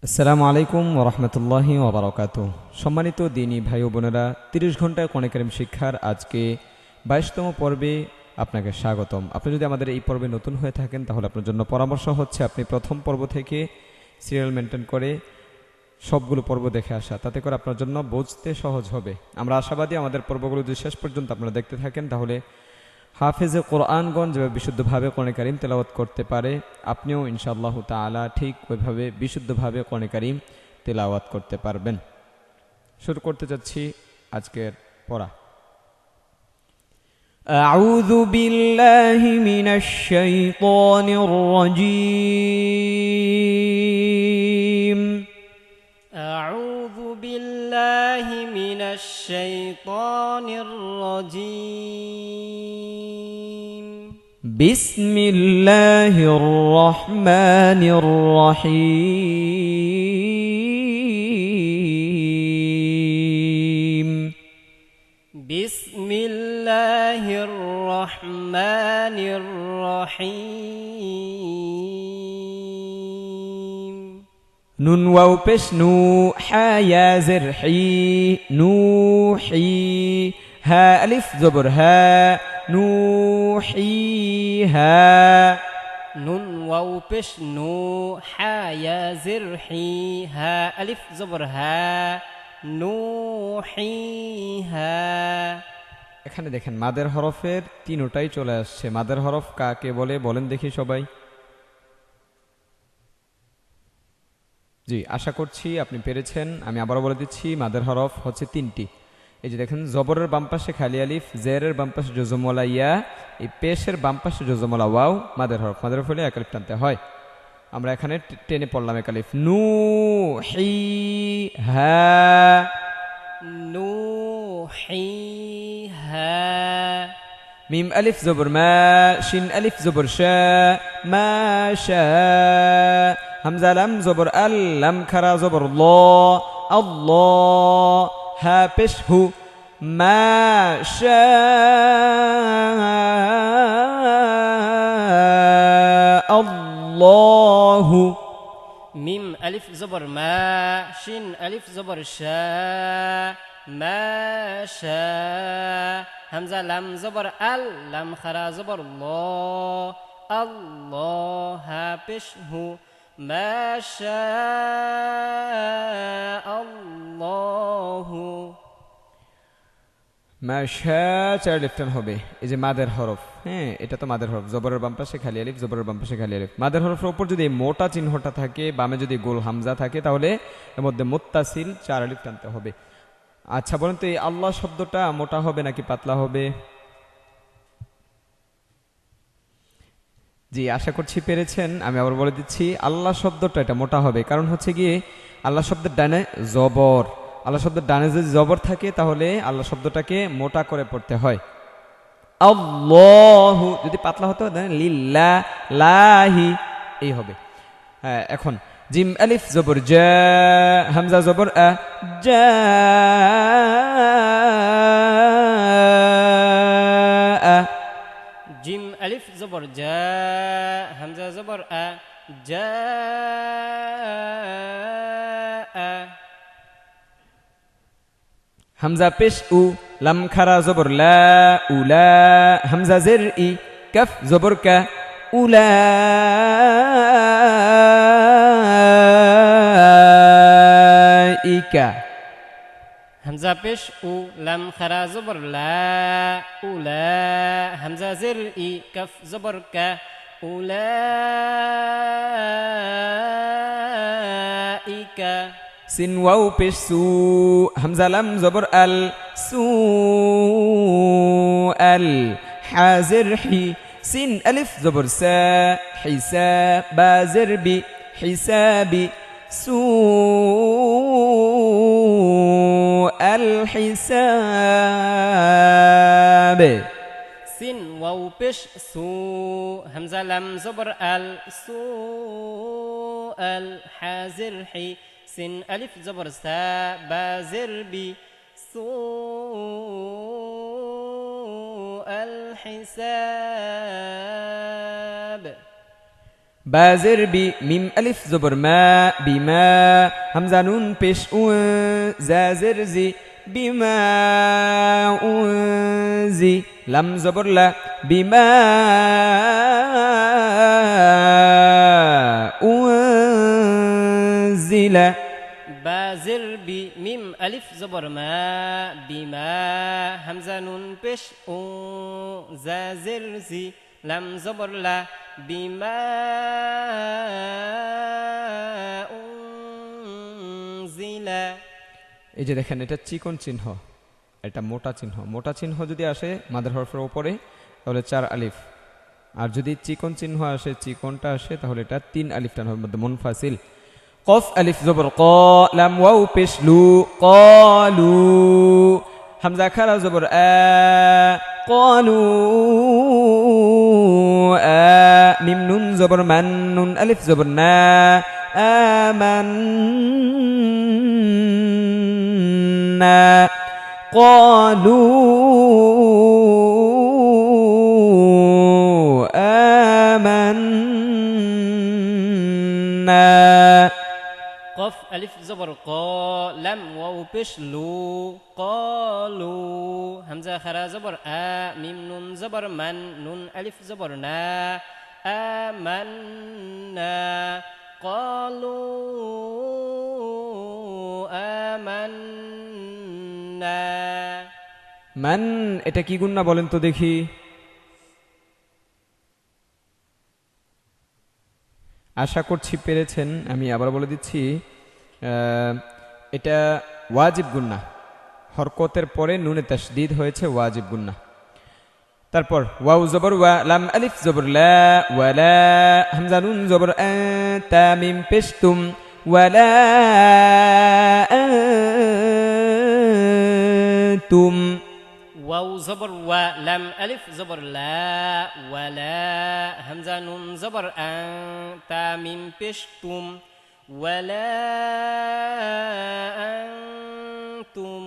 আসসালামু আলাইকুম ওরহমতুল্লাহি ওবরাকাতুহু। সম্মানিত দিনী ভাই ও বোনেরা, ৩০ ঘন্টায় কোরআন কারীম শিক্ষার আজকে ২২তম পর্বে আপনাকে স্বাগতম। আপনি যদি আমাদের এই পর্বে নতুন হয়ে থাকেন তাহলে আপনার জন্য পরামর্শ হচ্ছে আপনি প্রথম পর্ব থেকে সিরিয়াল মেনটেন করে সবগুলো পর্ব দেখে আসা, তাতে করে আপনার জন্য বুঝতে সহজ হবে। আমরা আশাবাদী আমাদের পর্বগুলো যদি শেষ পর্যন্ত আপনারা দেখতে থাকেন তাহলে হাফেজে কোরআনগণ যেভাবে বিশুদ্ধভাবে কোরআন কারীম তেলাওয়াত করতে পারে, আপনিও ইনশাআল্লাহ তাআলা ঠিক ওইভাবে বিশুদ্ধভাবে কোরআন কারীম তেলাওয়াত করতে পারবেন। শুরু করতে যাচ্ছি আজকের পড়া। আউযু বিল্লাহি মিনাশ শাইতানির রাজীম। أعوذ بالله من الشيطان الرجيم. বিসমিল্লাহির রহমানির রহিম। بسم الله الرحمن الرحيم. নুন ওয়াও পেশ নু, হা ইয়া জের হি, নুহি। হা আলিফ জবর হা, নুহিহা। نون واو পেশ নু, হা ইয়া জের হি, হা আলিফ জবর হা, নুহিহা। এখানে দেখেন মাদের হরফের তিনটাই চলে আসছে। মাদের হরফ কাকে বলে বলেন দেখি সবাই। জি, আশা করছি আপনি পেরেছেন। আমি আবারও বলে দিচ্ছি, মাদের হরফ হচ্ছে তিনটি। এই যে দেখেন, জবরের বাম পাশে খালি আলিফ, জেরের বাম পাশে জজমলা ইয়া, এই পেশের বাম পাশে জজমলা ওয়াও। মাদের হরফ হলে এক আলিফ টানতে হয়। আমরা এখানে টেনে পড়লাম এক আলিফ। নু হি হা। নুহিহা। মিম আলিফ জবর মা, শিন আলিফ জবর শা, মা শা। হামজা লাম জবর আল, লাম খারা জবর ল, আল্লাহ। হা পেশ হু, মা শা আল্লাহু। মিম আলিফ জবর মা, শিন আলিফ জবর শা, মা শা। হামজা লাম জবর আল, লাম খারা জবর ল, আল্লাহ। হা পেশ হু, মা শা আল্লাহু। মাশা চার লিফটান হবে। এই যে মাদের হরফ, হ্যাঁ এটা তো মাদের হরফ। জবরের বাম পাশে খালি আলিফ, জবরের বাম পাশে খালি আলিফ। মাদের হরফের উপর যদি এই মোটা চিহ্নটা থাকে, বামে যদি গোল হামজা থাকে, তাহলে এর মধ্যে মুত্তাসিল চার আলিফ টানতে হবে। আচ্ছা বলেন তো, এই আল্লাহ শব্দটা মোটা হবে নাকি পাতলা হবে? জি, আশা করছি পেরেছেন। আমি আবার বলে দিচ্ছি, আল্লাহ শব্দটা এটা মোটা হবে। কারণ হচ্ছে গিয়ে আল্লাহ শব্দের ডানে জবর, আল্লাহ শব্দের ডানে যদি জবর থাকে তাহলে আল্লাহ শব্দটাকে মোটা করে পড়তে হয়। আল্লাহু যদি পাতলা হতো লিল্লা লাহি, এই হবে। হ্যাঁ, এখন জিম আলিফ জবর জা, হামজা জবর আ, জা আ। জিম আলিফ জবর জা, হামজা জবর আ, জা আ। হামজা পেশ উ, লাম খারা জবর লা, উলা। হামজা জের ই, কাফ জবর কা, উলা ইকা। হামজা পেশ উ, লাম খারা জবর লা, উলা। হামজা জের ই, কাফ জবর কা, উলাইকা। সিন ওয়াও পেশ সু, হামজা লাম জবর আল, সু আল। হাজের হি, সিন আলিফ জবর সা, হিসা। বাজের বি, হিসাবি। সু আল হিসাব। সিন ওয়াও পেশ সু, হামজা লাম জবর আল, সু আল। হাজের হি, সিন আলিফ জবর সা, বাজের বি, সু আল হিসাব। বাজের বি মিম আলিফ জবর মা বিমা হামজা নুন পেশ উ জাজের জি বিমা উজি লাম জবর লা বিমা উজিলা বাজের বি মিম আলিফ জবর মা বিমা হামজা নুন পেশ ও জাজের জি লাম জবর লা বিমা উনজিলা। এই যে দেখেন এটা চিকন চিহ্ন, এটা মোটা চিহ্ন। মোটা চিহ্ন যদি আসে মাদের হরফের উপরে তাহলে 4 আলিফ, আর যদি চিকন চিহ্ন আসে, চিকনটা আসে, তাহলে এটা 3 আলিফ টান হবে মধ্যে মুনফাসিল। কফ আলিফ জবর ক লাম ওয়াও পেশ লু কলু হামজা খারা জবর আ কলু আ মিম নুন জবর মান নুন আলিফ জবর না আমান্না قالوا آمنا قف ألف زبر قا لم واو بش لو قالوا همزة خرا زبر آ ميم نون زبر من نون ألف زبر نا آمنا قالوا آمنا মান এটা কি গুণনা বলেন তো দেখি? আশা করছি পেরেছেন। আমি আবার বলে দিচ্ছি, এটা ওয়াজিব গুণনা, হরকতের পরে নুনে তাসদীদ হয়েছে, ওয়াজিব গুণনা। তারপর ওয়াও জবর ওয়া লাম আলিফ জবর লা ওয়ালা হামজা নুন জবর আ তা মিম পেশ তুম ওয়ালা তুম واو زبر و لم ألف زبر لا ولا همزة نون زبر أن تا ميم بشتم ولا أنتم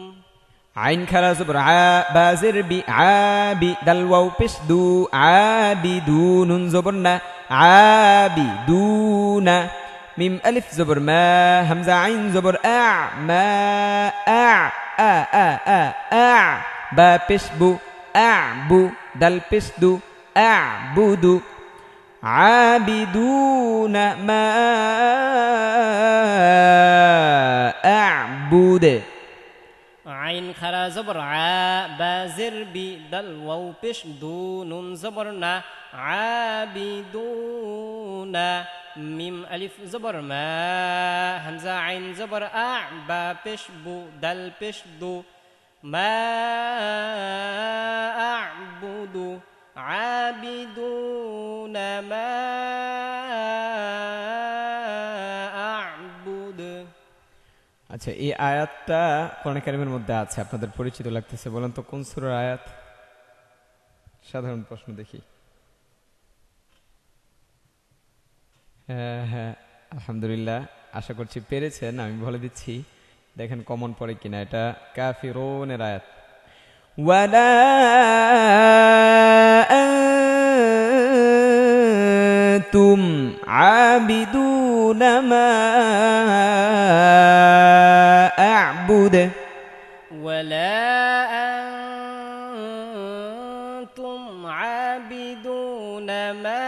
عين خرا زبر ع بازر بي عابي دال واو بش دو عابدو نون زبر نا عابدون ميم ألف زبر ما همزة عين زبر أع ما أع أ أ أ أع با পেশ বু আবু দাল পেশ দু আবুদু আবিদুনা মা আবুদে عين خرا زبر ع بازر بي دل واو بش دو نون زبرنا عابدون ميم ألف زبر ما همزة عين زبر أع با بش بو دل بش دو ما أعبد عابدون ما أعبد। আচ্ছা, এই আয়াতটা কোরআন কারীমের মধ্যে আছে, আপনাদের পরিচিত লাগতেছে, বলেন তো কোন সূরার আয়াত? সাধারণ প্রশ্ন দেখি। হ্যাঁ হ্যাঁ, আলহামদুলিল্লাহ, আশা করছি পেরেছেন। আমি বলে দিচ্ছি, দেখেন কমন পড়ে কিনা। এটা কাফিরুনের আয়াত। ওয়ালা আনতুম আবিদুনা মা আ'বুদ ولا أنتم عابدون ما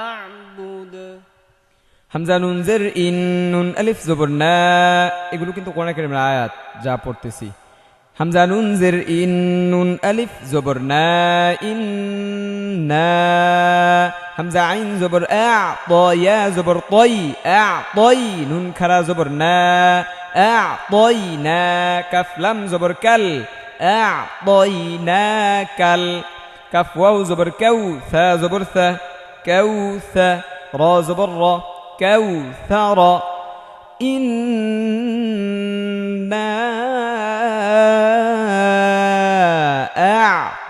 أعبد। হামজা নুন জের ইন নুন আলিফ জবর না, এগুলো কিন্তু কোরআন কারীমের আয়াত যা পড়তেছি। হামজা নুন জের ইন নুন আলিফ জবর না ইন্না হামজা আইন জবর আ ত ইয়া জবর তই আ তই নুন খারা জবর না আ তই না কাফ লাম জবর কাল আ তই না কাল কাফ ওয়াও জবর কাউ থা জবর থা কাউ থা রা জবর রা كوثر إنا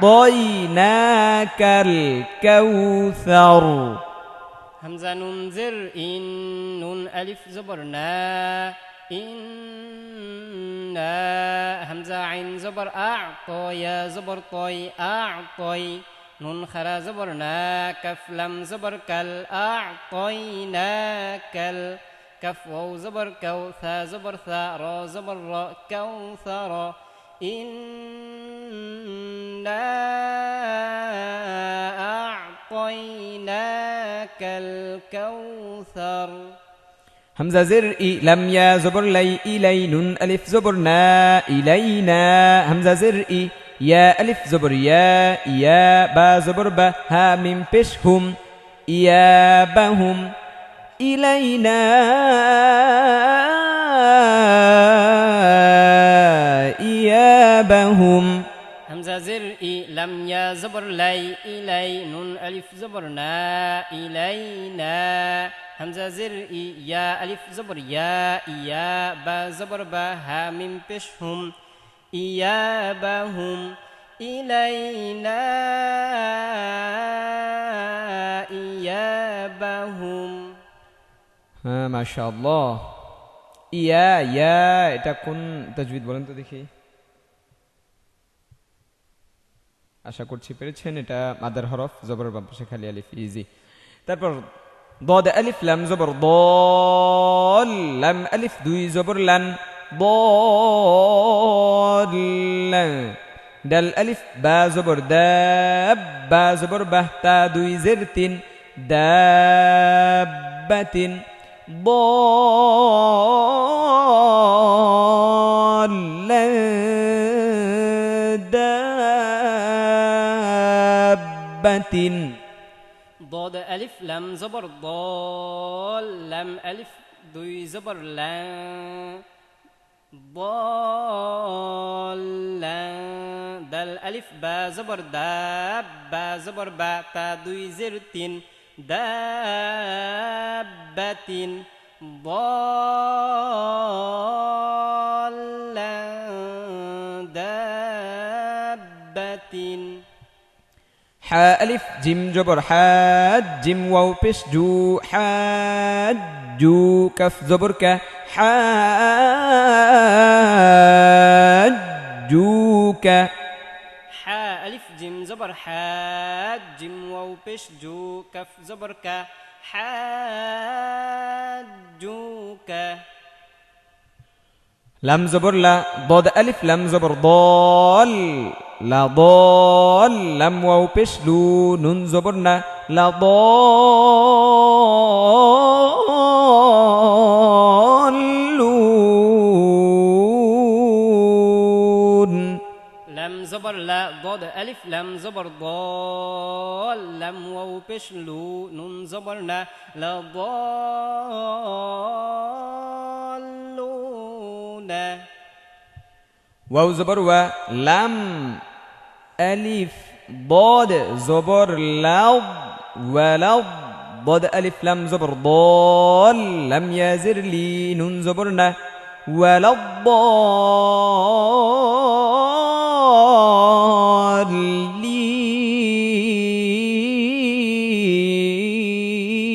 أعطيناك الكوثر همزة نون زر إن نون ألف زبرنا إنا همزة عين زبر أعطى يا زبر طي أعطي নুন খারা জবর না কাফ লাম জবর কাল আ'তাইনাকাল কাফ ওয়াও জবর কাউ থা জবর থা র জবর র কাউসার ইন্না আ'তাইনাকাল কাউসার হামজা জের ই লাম ইয়া জবর লাই ইলাই নুন আলিফ জবর না ইলাইনা হামজা জের ই ইয়া আলিফ জবর ইয়া বা জবর বা হা মিম পেশ হুম ইয়াবাহুম ইলাইনা ইয়াবাহুম হামজা জের ই লাম ইয়া জবর লাই ইলাই নুন আলিফ জবর না ইলাইনা হামজা জের ই ইয়া আলিফ জবর ইয়া বা জবর বা হা মিম পেশ হুম ইয়াবাহুম ইলাইনা ইয়াবাহুম হ্যাঁ মাশাআল্লাহ ইয়া এটা কোন তাজবিদ বলেন তো দেখি আশা করছি পেরেছেন এটা মাদার হরফ জবর বাম পাশে খালি আলিফ ইজি তারপর ضاد ألف لام زبر ضال لام ألف دوي زبر لن ضال دال ألف با زبر داب با زبر به تا دوي زرتين دابة ضال دابة ضاد ألف لام زبر ضال لام ألف دوي زبر لان ضال دال ألف با زبر داب با زبر با تا دوي زرتين دابة ضال دابة حا ألف جيم جبر حاد جيم واو بش جو حاد جو كف زبر ك حاد جوك حا ألف جيم زبر حاد جيم واو بش جو كف زبر ك حاجوك لام زبر لا ضاد ألف لام زبر ضال لا ضال لام واو بش لو نون زبرنا لا ضالون لم زبر لا ضاد ألف لم زبر ضال لم واو بش لو نون زبرنا لا ضالون واو زبر و لام ألف ضاد زبر لض ولض ضاد ألف لام زبر ضال لم يزر لي نون زبرنا ولا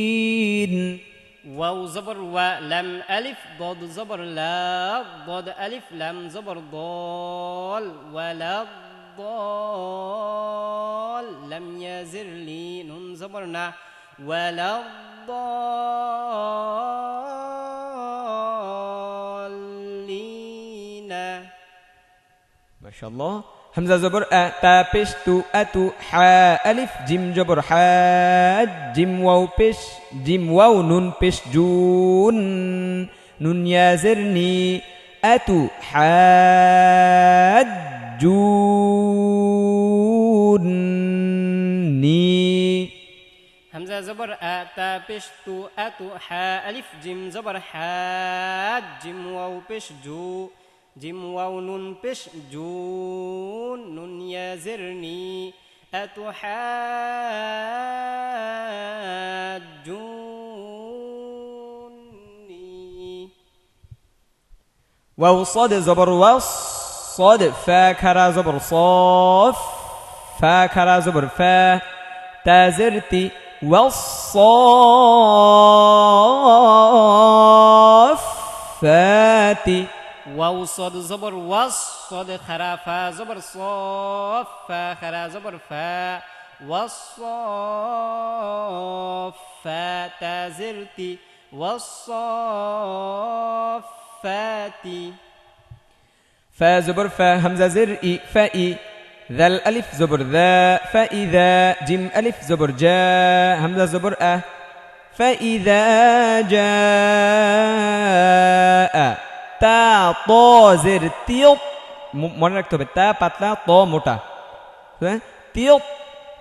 الضالين واو زبر و لم ألف ضاد زبر لا ضاد ألف لم زبر ضال ولا الضال لم يزر لي نون زبرنا ولا الضالين ما شاء الله همزة زبر تا بش تو أتو حا ألف جيم جبر حاد جيم واو بش جيم واو نون بش جون نون يازرني أتو حاد جوني همزة زبر تا بش تو أتو حا ألف جيم زبر حاد جيم واو بش جو جيم واو نون بش جون نون يزرني أتحاجوني واو صاد زبر وص صاد فا كرا زبر صاف فا كرا زبر فا تازرتي والصافات واو صاد زبر وص صاد خرا فا زبر صاف فا خرا زبر فا والصافات تازرتي والصافات فا زبر فا همزة زر إي فائي ذا الألف زبر ذا فإذا جيم ألف زبر جا همزة زبر أ فإذا جاء تا طو زر تيوب মনে রাখতে হবে তা পাতলা ত মোটা হ্যাঁ তিয়প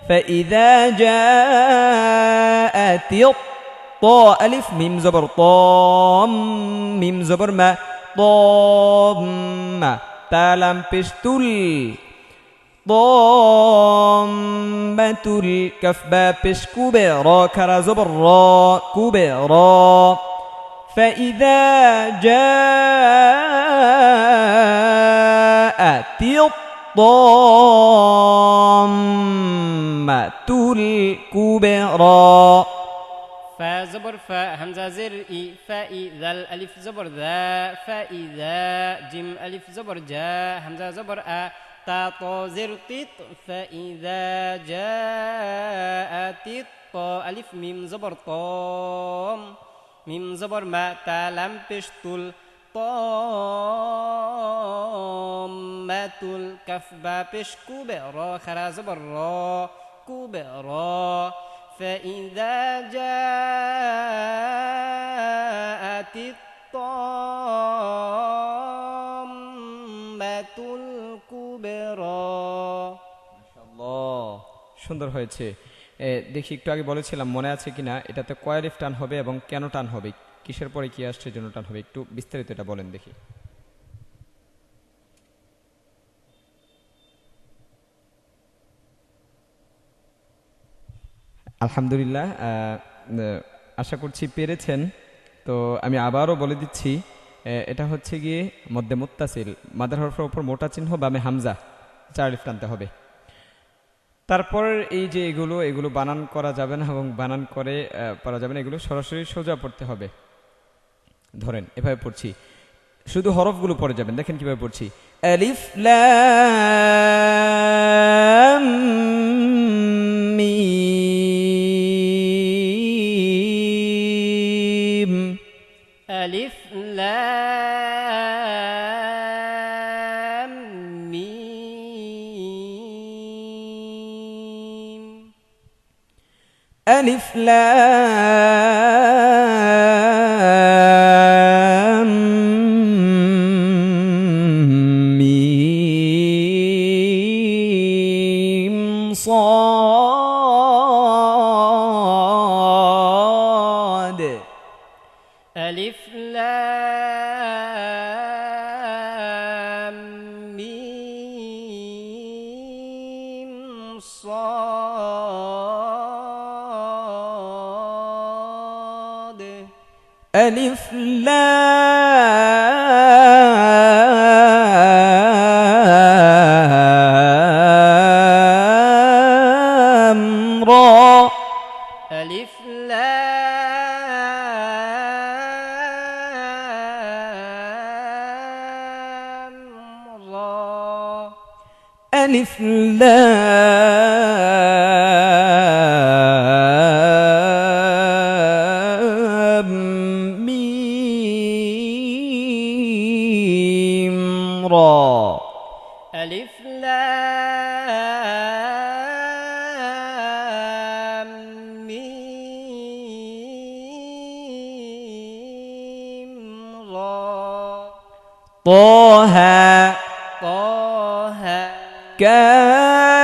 فإذا جاء তিয়প ط ألف ميم زبر طام ميم زبر ما طام تا لام পেশ তুল ضامة الكف با পেশ কুবে র খারা زبر را কুবে را فإذا جاء الطامة الكبرى فا زبر فا همزة زر إي فإذا الألف زبر ذا فإذا جيم ألف زبر جا همزة زبر أ تا طو زر تيت فإذا جاءت الطا ألف ميم زبر طام ميم زبر ما تا لام بشتل طامة الكف با بش كبرى خرا زبر را كبرى فإذا جاءت الطامة الكبرى মাশাআল্লাহ সুন্দর হয়েছে দেখি একটু আগে বলেছিলাম মনে আছে কিনা এটাতে কয় আলিফ টান হবে এবং কেন টান হবে কিসের পরে কি আসছে জন্য টান হবে একটু বিস্তারিত এটা বলেন দেখি আলহামদুলিল্লাহ আশা করছি পেরেছেন তো আমি আবারও বলে দিচ্ছি এটা হচ্ছে গিয়ে মধ্যে মুত্তাসিল মাদার হরফের উপর মোটা চিহ্ন বামে হামজা 4 আলিফ টানতে হবে তারপর এই যে এগুলো বানান করা যাবে না এবং বানান করে পড়া যাবে না এগুলো সরাসরি সোজা পড়তে হবে ধরেন এভাবে পড়ছি শুধু হরফগুলো পড়ে যাবেন দেখেন কিভাবে পড়ছি আলিফ লাম মিম ألف لام ميم ألف لام ميم صاد ألف لام ميم صاد ألف لام را ألف لام را ألف لام ميم را ألف لام ميم را طه طه كاف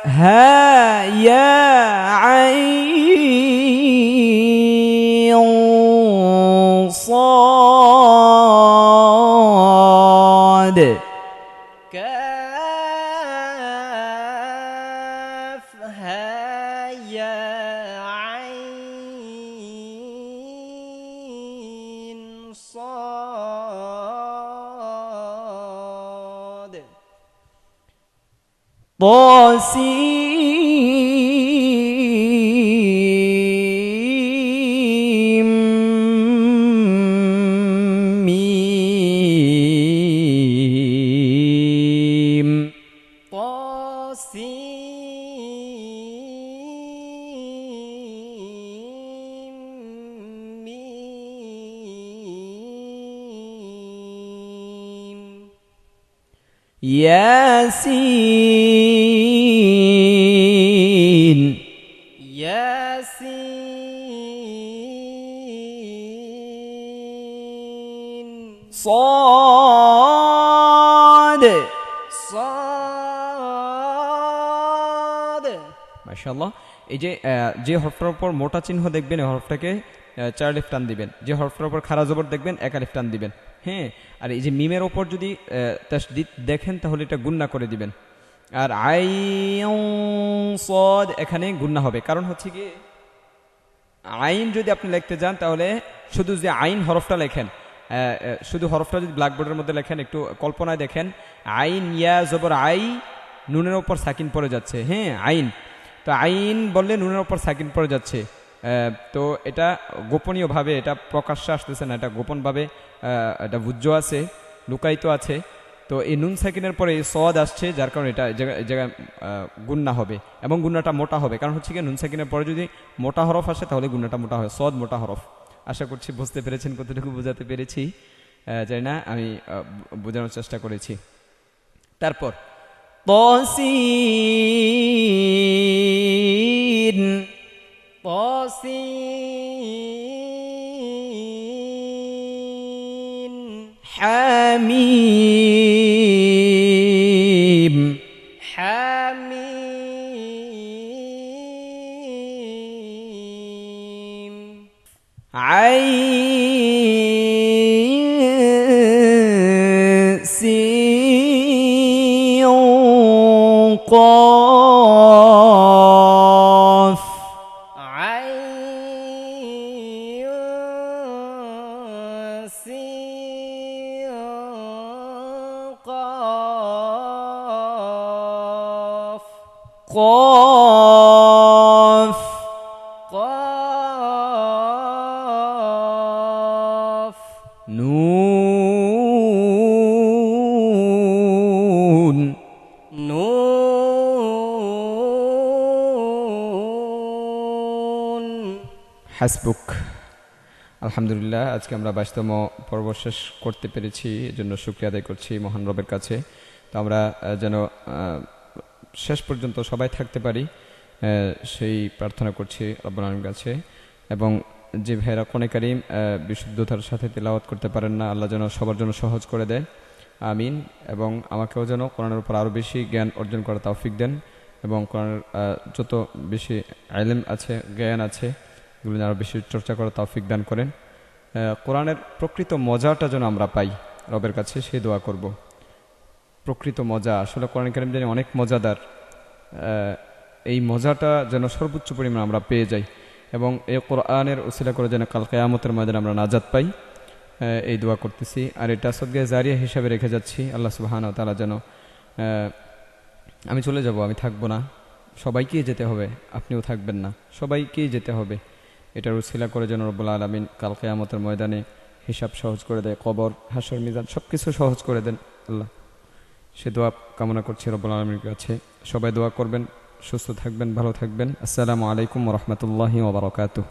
ها يا عين صاد كاف ها يا عين صاد طاسيم ميم طاسيم ইয়াসিন ইয়াসিন صاد صاد মাশাআল্লাহ। এই যে যে হরফটার উপর মোটা চিহ্ন দেখবেন এই হরফটাকে 4 আলিফ টান দিবেন, যে হরফটার উপর খাড়া জবর দেখবেন 1 আলিফ টান দিবেন। হ্যাঁ, আর এই যে মিমের ওপর যদি তাসদীদ দেখেন তাহলে এটা গুন্না করে দিবেন। আর আইন সদ এখানে গুন্না হবে, কারণ হচ্ছে কি আইন যদি আপনি লিখতে যান তাহলে শুধু যে আইন হরফটা লেখেন, শুধু হরফটা যদি ব্ল্যাকবোর্ডের মধ্যে লেখেন, একটু কল্পনায় দেখেন, আইন ইয়া জবর আই, নুনের ওপর সাকিন পড়ে যাচ্ছে। হ্যাঁ, আইন, তো আইন বললে নুনের ওপর সাকিন পড়ে যাচ্ছে। তো এটা গোপনীয়ভাবে, এটা প্রকাশ্যে আসতেছে না, এটা গোপনভাবে এটা ভুজ্য আছে, লুকায়িত আছে। তো এই নুন সাকিনের পরে এই সদ আসছে, যার কারণে এটা এই জায়গায় গুন্না হবে এবং গুন্নাটা মোটা হবে। কারণ হচ্ছে কি নুন সাকিনের পরে যদি মোটা হরফ আসে তাহলে গুন্নাটা মোটা হয়, সদ মোটা হরফ। আশা করছি বুঝতে পেরেছেন, কতটুকু বোঝাতে পেরেছি জানি না, আমি বোঝানোর চেষ্টা করেছি। তারপর তসিন طاسين حميم حميم عين سين قاف عين سين قاف قاف قاف نون نون হাসবুক। আলহামদুলিল্লাহ, আজকে আমরা 22তম পর্ব শেষ করতে পেরেছি, এজন্য শুকরিয়া আদায় করছি মহান রবের কাছে। তো আমরা যেন শেষ পর্যন্ত সবাই থাকতে পারি, সেই প্রার্থনা করছি রব্বুল আলামিনের কাছে। এবং যে ভাইরা কোরআন কারীম বিশুদ্ধতার সাথে তেলাওয়াত করতে পারেন না, আল্লাহ যেন সবার জন্য সহজ করে দেয়, আমিন। এবং আমাকেও যেন কোরআনের উপর আরও বেশি জ্ঞান অর্জন করার তৌফিক দেন, এবং কোরআনের যত বেশি ইলম আছে, জ্ঞান আছে, এগুলো আরও বেশি চর্চা করার তৌফিক দান করেন। কোরআনের প্রকৃত মজাটা যেন আমরা পাই রবের কাছে, সেই দোয়া করব। প্রকৃত মজা আসলে কোরআন কারীম জানি অনেক মজাদার, এই মজাটা যেন সর্বোচ্চ পরিমাণ আমরা পেয়ে যাই, এবং এই কোরআনের উসিলা করে যেন কাল কিয়ামতের ময়দানে আমরা নাজাত পাই, এই দোয়া করতেছি। আর এটা সদকা জারিয়া হিসাবে রেখে যাচ্ছি। আল্লাহ সুবহানাহু ওয়া তাআলা যেন, আমি চলে যাব, আমি থাকবো না, সবাইকেই যেতে হবে, আপনিও থাকবেন না, সবাইকেই যেতে হবে, এটার উসিলা করে যেন রব্বুল আলামিন কাল কিয়ামতের ময়দানে হিসাব সহজ করে দেয়, কবর, হাসর, মিজান সব কিছু সহজ করে দেন আল্লাহ। সে দোয়া কামনা করছি রব্বুল আলামিনের কাছে। সবাই দোয়া করবেন, সুস্থ থাকবেন, ভালো থাকবেন। আসসালামু আলাইকুম ওয়া রাহমাতুল্লাহি ওয়া বারাকাতুহু।